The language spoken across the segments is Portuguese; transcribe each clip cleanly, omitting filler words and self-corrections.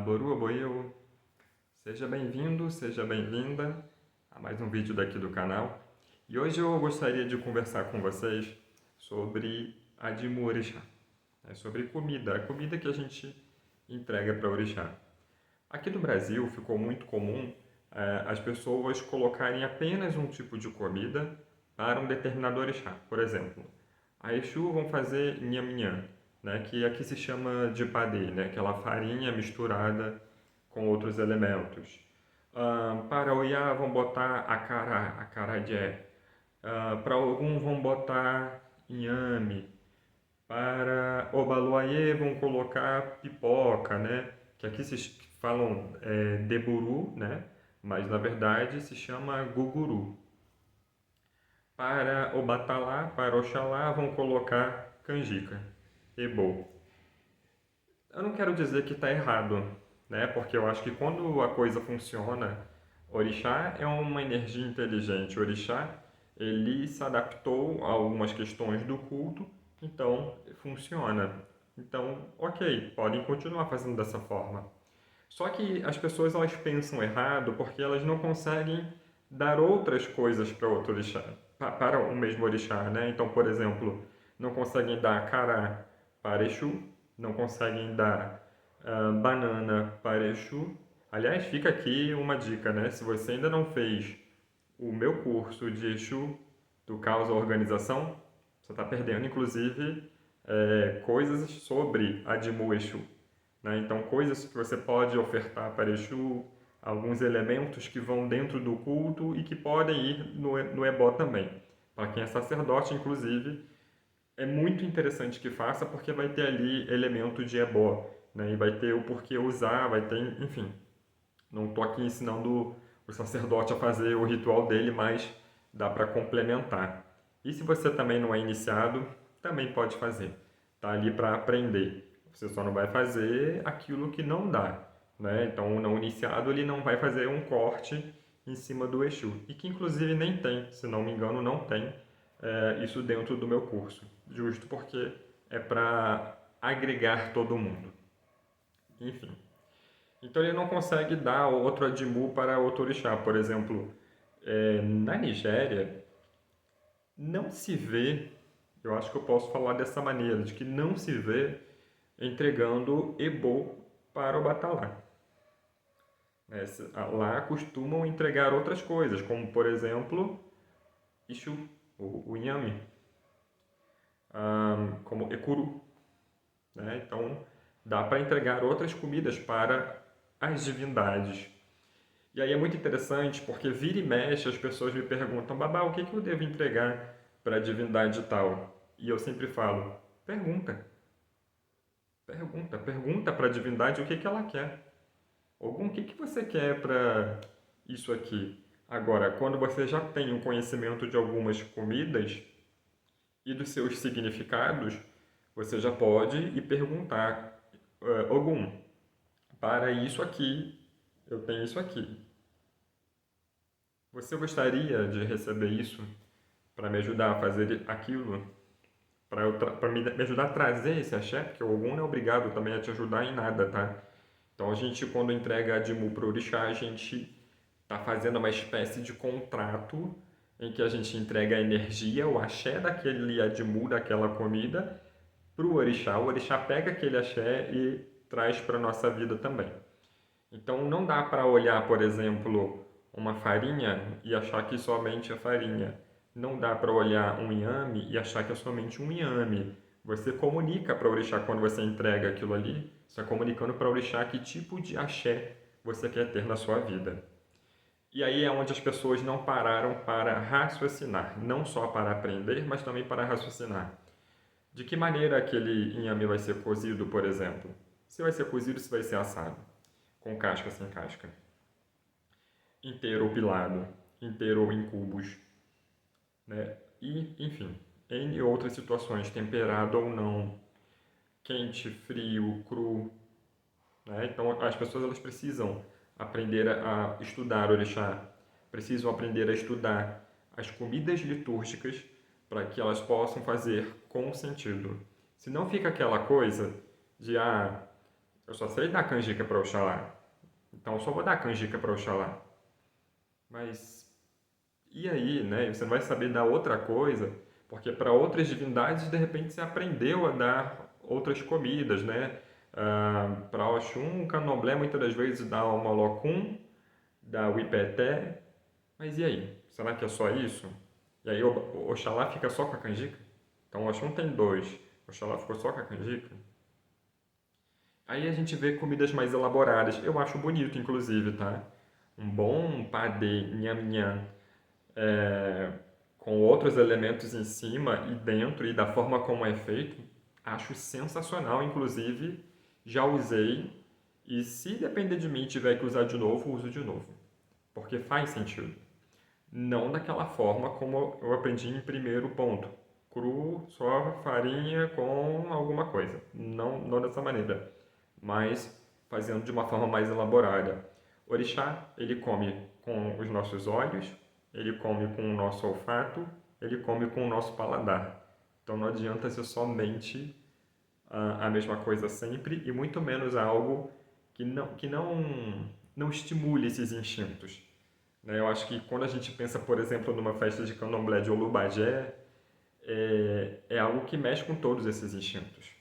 Boru Aboyo, seja bem-vindo, seja bem-vinda a mais um vídeo daqui do canal. E hoje eu gostaria de conversar com vocês sobre a Dimu Orixá, sobre comida, a comida que a gente entrega para Orixá. Aqui no Brasil ficou muito comum as pessoas colocarem apenas um tipo de comida para um determinado orixá. Por exemplo, a Exu vão fazer nhaminhã, né, que aqui se chama de padê, né, aquela farinha misturada com outros elementos. Para o Iá vão botar acarajé. Para algum vão botar inhame. Para Obaluayê vão colocar pipoca, né? Que aqui se falam deburu, né? Mas na verdade se chama guguru. Para Obatalá, para Oxalá vão colocar canjica, ebô. Eu não quero dizer que está errado, né? Porque eu acho que quando a coisa funciona, orixá é uma energia inteligente. Orixá, ele se adaptou a algumas questões do culto, então funciona. Então, ok, podem continuar fazendo dessa forma. Só que as pessoas elas pensam errado porque elas não conseguem dar outras coisas para outro orixá, para o mesmo orixá, né? Então, por exemplo, não conseguem dar cará para Exu, não conseguem dar banana para Exu. Aliás, fica aqui uma dica, né? Se você ainda não fez o meu curso de Exu, do Caos à Organização, você está perdendo, inclusive, coisas sobre a Dimu Exu, né? Então, coisas que você pode ofertar para Exu, alguns elementos que vão dentro do culto e que podem ir no ebó também. Para quem é sacerdote, inclusive, é muito interessante que faça porque vai ter ali elemento de ebó, né? E vai ter o porquê usar, vai ter, enfim. Não estou aqui ensinando o sacerdote a fazer o ritual dele, mas dá para complementar. E se você também não é iniciado, também pode fazer. Está ali para aprender. Você só não vai fazer aquilo que não dá, né? Então, o não iniciado ele não vai fazer um corte em cima do Exu. E que inclusive nem tem, se não me engano, não tem isso dentro do meu curso. Justo porque é para agregar todo mundo. Enfim. Então ele não consegue dar outro Adimu para outro orixá. Por exemplo, na Nigéria, não se vê, eu acho que eu posso falar dessa maneira, de que não se vê entregando Ebo para o Batalá. Lá costumam entregar outras coisas, como por exemplo, Ishu, o Inhame, como Ekuru. Né? Então dá para entregar outras comidas para as divindades. E aí é muito interessante porque vira e mexe as pessoas me perguntam, Babá, o que eu devo entregar para a divindade tal? E eu sempre falo, pergunta. Pergunta para a divindade o que ela quer. Algum o que você quer para isso aqui? Agora, quando você já tem um conhecimento de algumas comidas e dos seus significados, você já pode ir perguntar, Ogum, para isso aqui, eu tenho isso aqui. Você gostaria de receber isso para me ajudar a fazer aquilo? Para me ajudar a trazer esse axé? Porque o Ogum não é obrigado também a te ajudar em nada, tá? Então a gente, quando entrega a Dimu para o orixá, a gente está fazendo uma espécie de contrato em que a gente entrega a energia, o axé daquele Adimu, daquela comida, para o orixá pega aquele axé e traz para a nossa vida também. Então não dá para olhar, por exemplo, uma farinha e achar que somente é farinha. Não dá para olhar um inhame e achar que é somente um inhame. Você comunica para o orixá quando você entrega aquilo ali, você está comunicando para o orixá que tipo de axé você quer ter na sua vida. E aí é onde as pessoas não pararam para raciocinar, não só para aprender, mas também para raciocinar. De que maneira aquele inhame vai ser cozido, por exemplo? Se vai ser cozido, se vai ser assado, com casca, sem casca, inteiro ou pilado, inteiro ou em cubos, né? E, enfim, em outras situações, temperado ou não, quente, frio, cru, né? Então as pessoas elas precisam aprender a estudar orixá, precisam aprender a estudar as comidas litúrgicas para que elas possam fazer com sentido. Se não fica aquela coisa de Eu só sei dar canjica para Oxalá. Então eu só vou dar canjica para Oxalá. Mas e aí, né? Você não vai saber dar outra coisa, porque para outras divindades, de repente, você aprendeu a dar outras comidas, né? Para Oxum, o candomblé muitas das vezes dá o molocum, dá o ipeté, mas e aí? Será que é só isso? E aí o Oxalá fica só com a canjica? Então o Oxum tem dois, Oxalá ficou só com a canjica? Aí a gente vê comidas mais elaboradas. Eu acho bonito, inclusive, tá? Um bom padê, nham-nham, é, com outros elementos em cima e dentro e da forma como é feito, acho sensacional. Inclusive, já usei e se depender de mim e tiver que usar de novo, uso de novo. Porque faz sentido. Não daquela forma como eu aprendi em primeiro ponto. Cru, só farinha com alguma coisa. Não dessa maneira, mas fazendo de uma forma mais elaborada. Orixá, ele come com os nossos olhos, ele come com o nosso olfato, ele come com o nosso paladar. Então não adianta ser somente a mesma coisa sempre e muito menos algo que não estimule esses instintos. Né? Eu acho que quando a gente pensa, por exemplo, numa festa de candomblé de Olubagé, é algo que mexe com todos esses instintos.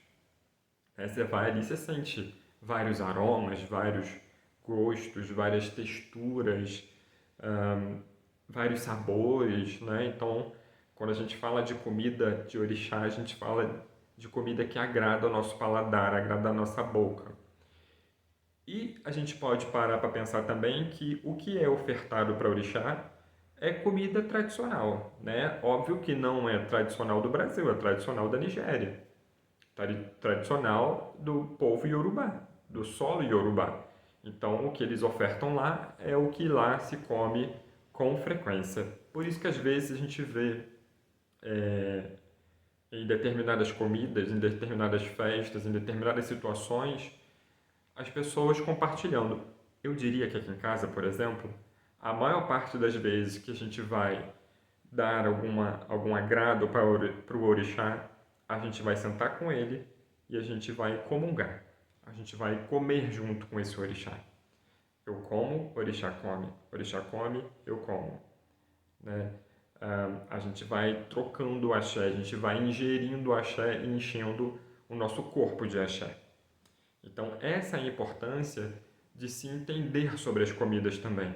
Né? Você vai ali, você sente vários aromas, vários gostos, várias texturas, hum, vários sabores, né? Então, quando a gente fala de comida de orixá, a gente fala de comida que agrada o nosso paladar, agrada a nossa boca. E a gente pode parar para pensar também que o que é ofertado para orixá é comida tradicional, né? Óbvio que não é tradicional do Brasil, é tradicional da Nigéria, tradicional do povo Yorubá, do solo Yorubá. Então, o que eles ofertam lá é o que lá se come com frequência. Por isso que às vezes a gente vê em determinadas comidas, em determinadas festas, em determinadas situações, as pessoas compartilhando. Eu diria que aqui em casa, por exemplo, a maior parte das vezes que a gente vai dar algum agrado para o orixá, a gente vai sentar com ele e a gente vai comungar. A gente vai comer junto com esse orixá. Eu como, orixá come, eu como. Né? A gente vai trocando o axé, a gente vai ingerindo o axé e enchendo o nosso corpo de axé. Então, essa é a importância de se entender sobre as comidas também,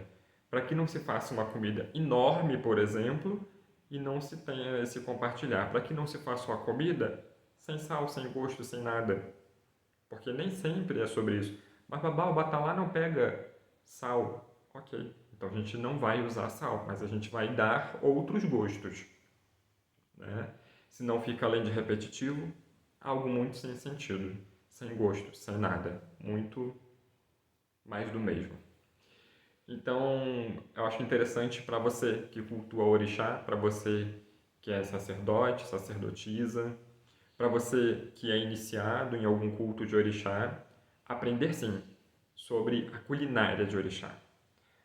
para que não se faça uma comida enorme, por exemplo, e não se tenha esse compartilhar, para que não se faça uma comida sem sal, sem gosto, sem nada, porque nem sempre é sobre isso. Mas babá, o batalá não pega sal, ok? Então a gente não vai usar sal, mas a gente vai dar outros gostos, né? Se não fica além de repetitivo, algo muito sem sentido, sem gosto, sem nada, muito mais do mesmo. Então, eu acho interessante para você que cultua orixá, para você que é sacerdote, sacerdotisa, para você que é iniciado em algum culto de orixá, aprender sim sobre a culinária de orixá.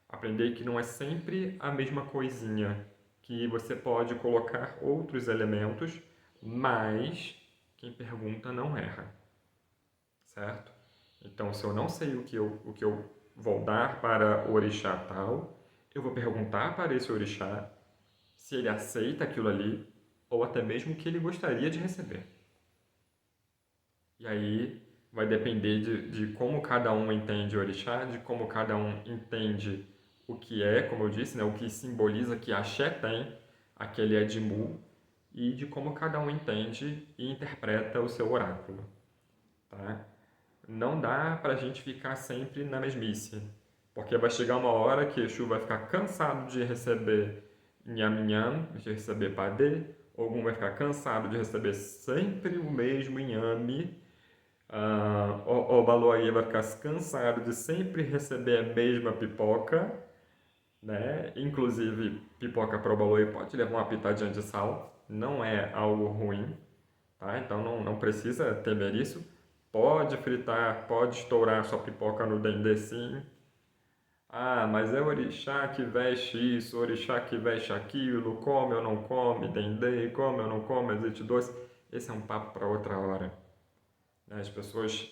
Aprender que não é sempre a mesma coisinha, que você pode colocar outros elementos, mas quem pergunta não erra, certo? Então, se eu não sei o que eu vou dar para o orixá tal, eu vou perguntar para esse orixá se ele aceita aquilo ali ou até mesmo o que ele gostaria de receber. E aí vai depender de como cada um entende o orixá, de como cada um entende o que é, como eu disse, né, o que simboliza que axé tem, aquele Edimu, e de como cada um entende e interpreta o seu oráculo. Tá? Não dá para a gente ficar sempre na mesmice, porque vai chegar uma hora que Exu vai ficar cansado de receber nham-nham, de receber padê, algum vai ficar cansado de receber sempre o mesmo inhame, o Baloaí vai ficar cansado de sempre receber a mesma pipoca, né? Inclusive, pipoca para o Baloaí pode levar uma pitadinha de sal, não é algo ruim, tá? Então não precisa temer isso. Pode fritar, pode estourar sua pipoca no dendê sim. Ah, mas é o orixá que veste isso, orixá que veste aquilo, come ou não come, dendê, come ou não come, azeite doce. Esse é um papo para outra hora. Né? As pessoas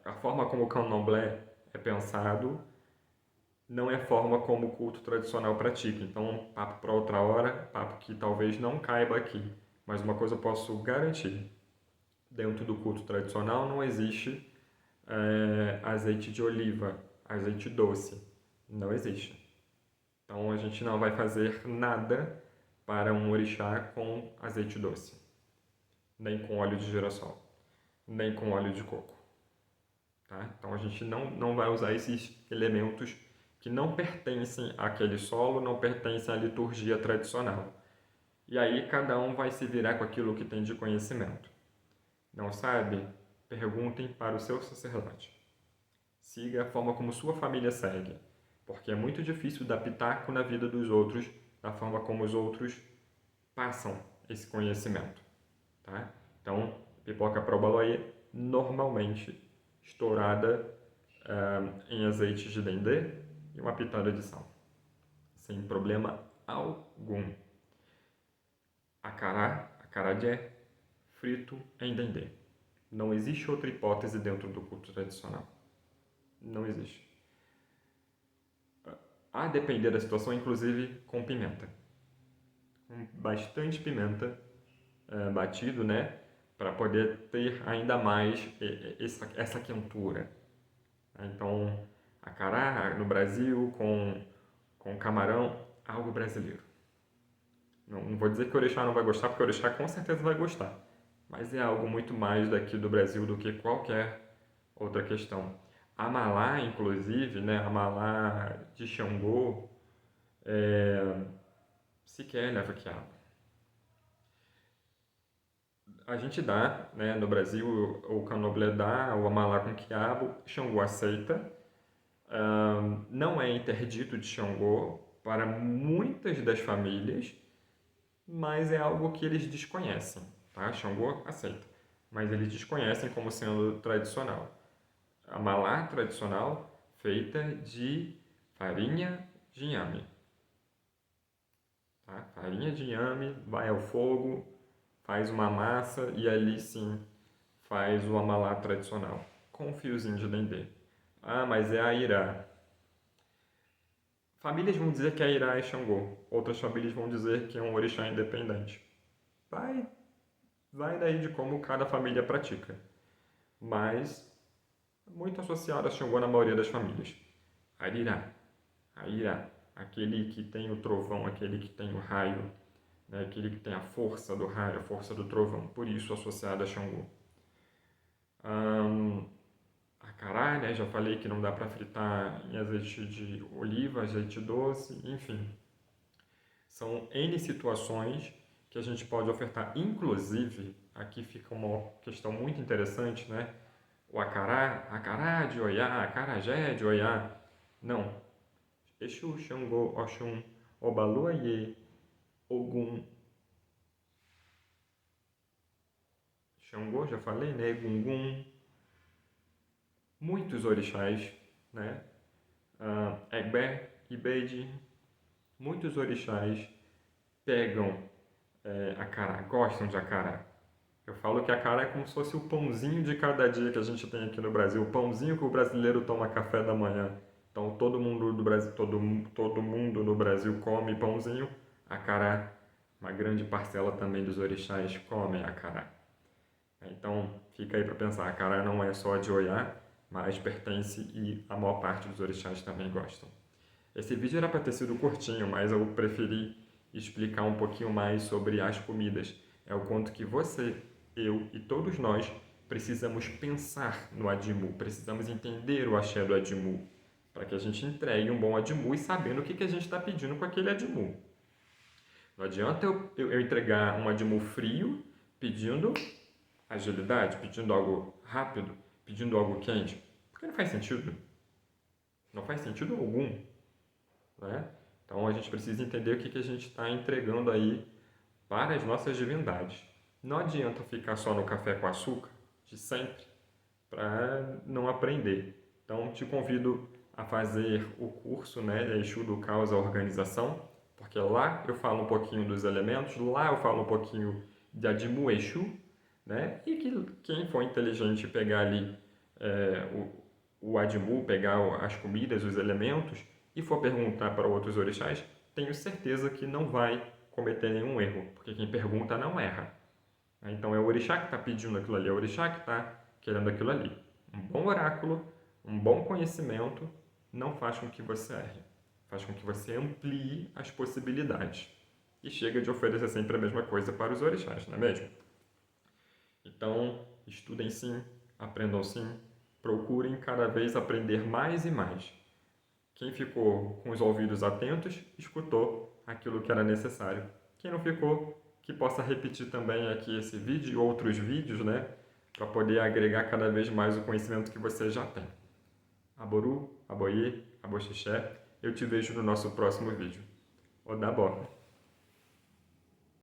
A forma como o candomblé é pensado não é a forma como o culto tradicional pratica. Então, papo para outra hora, papo que talvez não caiba aqui. Mas uma coisa eu posso garantir: dentro do culto tradicional não existe azeite de oliva, azeite doce. Não existe. Então a gente não vai fazer nada para um orixá com azeite doce, nem com óleo de girassol, nem com óleo de coco. Tá? Então a gente não vai usar esses elementos que não pertencem àquele solo, não pertencem à liturgia tradicional. E aí cada um vai se virar com aquilo que tem de conhecimento. Não sabe? Perguntem para o seu sacerdote. Siga a forma como sua família segue, porque é muito difícil dar pitaco na vida dos outros, da forma como os outros passam esse conhecimento. Tá? Então, pipoca Probaloi normalmente estourada em azeite de dendê e uma pitada de sal, sem problema algum. Acarajé frito em dendê. Não existe outra hipótese dentro do culto tradicional. Não existe. A depender da situação, inclusive com pimenta. Com bastante pimenta batido, né? Para poder ter ainda mais essa quentura. Então, acará no Brasil com camarão, algo brasileiro. Não vou dizer que o orixá não vai gostar, porque o orixá com certeza vai gostar. Mas é algo muito mais daqui do Brasil do que qualquer outra questão. A malá, inclusive, né, a malá de Xangô, sequer leva quiabo. A gente dá, né, no Brasil, o candomblé dá o amalá com quiabo, Xangô aceita. Não é interdito de Xangô para muitas das famílias, mas é algo que eles desconhecem, tá? Xangô aceita, mas eles desconhecem como sendo tradicional. A malá tradicional feita de farinha de inhame, tá? Farinha de inhame, vai ao fogo, faz uma massa e ali sim faz o amalá tradicional, com um fiozinho de dendê. Ah, mas é a Irá. Famílias vão dizer que a Irá é Xangô, outras famílias vão dizer que é um orixá independente. Vai, vai daí de como cada família pratica, mas muito associado a Xangô na maioria das famílias. Arirá, Airá, aquele que tem o trovão, aquele que tem o raio, né? Aquele que tem a força do raio, a força do trovão, por isso associado a Xangô. Acará, né? Já falei que não dá para fritar em azeite de oliva, azeite doce, enfim. São N situações que a gente pode ofertar. Inclusive, aqui fica uma questão muito interessante, né? O acará de Oiá, acarajé de Oiá. Não. Exu, Xangô, Oxum, Obaluayê, Ogum. Xangô, já falei, né? Egungun. Muitos orixás, né? Egbé, Ibeji. Muitos orixás pegam acará, gostam de acará. Eu falo que acará é como se fosse o pãozinho de cada dia que a gente tem aqui no Brasil, o pãozinho que o brasileiro toma café da manhã. Então todo mundo do Brasil, todo mundo no Brasil come pãozinho, acará. Uma grande parcela também dos orixás comem acará. Então fica aí para pensar, acará não é só de Oiá, mas pertence e a maior parte dos orixás também gostam. Esse vídeo era para ter sido curtinho, mas eu preferi explicar um pouquinho mais sobre as comidas. É o quanto que você, eu e todos nós precisamos pensar no adimu, precisamos entender o axé do adimu, para que a gente entregue um bom adimu e sabendo o que a gente está pedindo com aquele adimu. Não adianta eu entregar um adimu frio pedindo agilidade, pedindo algo rápido, pedindo algo quente, porque não faz sentido. Não faz sentido algum. Né? Então a gente precisa entender o que a gente está entregando aí para as nossas divindades. Não adianta ficar só no café com açúcar de sempre para não aprender. Então te convido a fazer o curso, né, Exu do Caos à Organização, porque lá eu falo um pouquinho dos elementos, lá eu falo um pouquinho de Adimu Exu, né, e que quem for inteligente pegar ali o Admu, pegar as comidas, os elementos, e for perguntar para outros orixás, tenho certeza que não vai cometer nenhum erro, porque quem pergunta não erra. Então é o orixá que está pedindo aquilo ali, é o orixá que está querendo aquilo ali. Um bom oráculo, um bom conhecimento, não faz com que você erre. Faz com que você amplie as possibilidades. E chega de oferecer sempre a mesma coisa para os orixás, não é mesmo? Então, estudem sim, aprendam sim, procurem cada vez aprender mais e mais. Quem ficou com os ouvidos atentos, escutou aquilo que era necessário. Quem não ficou, que possa repetir também aqui esse vídeo e outros vídeos, né? Para poder agregar cada vez mais o conhecimento que você já tem. Aboru, aboye, aboxixé. Eu te vejo no nosso próximo vídeo. Odabó.